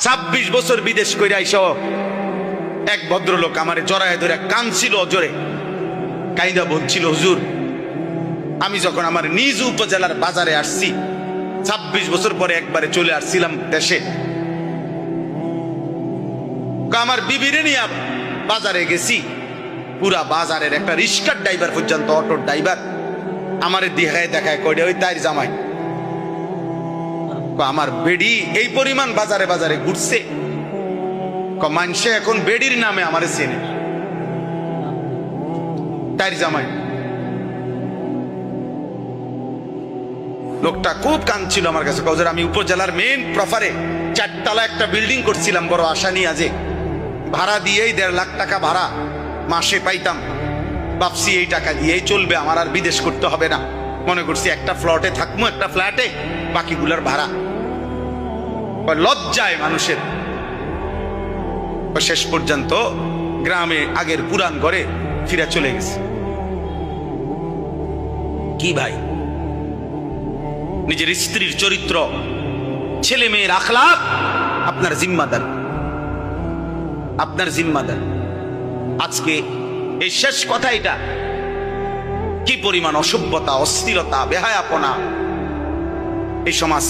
26 বছর বিদেশ কইরা আইসো এক ভদ্রলোক আমারে জড়ায় ধরে কাঁদছিল জোরে, কাইদা বলছিল, হুজুর আমি যখন আমার নিজ উপজেলার বাজারে আসছি, 26 বছর পরে একবারে চলে আসছিলাম দেশে, আমার বিবিরে নিয়ে বাজারে গেছি, পুরা বাজারের একটা রিক্সার ড্রাইভার পর্যন্ত, অটোর ড্রাইভার আমারে দেখায় কইডে ওই তাইর জামাই। আমার বেডি এই পরিমাণ বাজারে বাজারে ঘুরছে, মানুষে এখন বেডির নামে আমারে চেনে, তাইর জামাই। লোকটা খুব কাঁদছিল আমার কাছে, কজের আমি উপজেলার মেইন প্রফারে 4 তলা একটা বিল্ডিং করছিলাম বড় আশা নিয়ে, আজে ভাড়া দিয়েই 1.5 লাখ টাকা ভাড়া মাসে পাইতাম, ভাবছি এই টাকা দিয়েই চলবে, আমার আর বিদেশ করতে হবে না, মনে করছি একটা ফ্ল্যাটে থাকবো, একটা ফ্ল্যাটে বাকিগুলোর ভাড়া। লজ্জায় মানুষের শেষ পর্যন্ত গ্রামে আগের পুরান ঘরে ফিরে চলে গেছে। কি ভাই, নিজের স্ত্রীর চরিত্র, ছেলে মেয়ের আখলাক আপনার জিম্মাদার, আপনার জিম্মাদার। আজকে এই শেষ কথা, এটা কি পরিমাণ অসভ্যতা, অস্থিরতা, বেহায়াপনা এই সমাজ।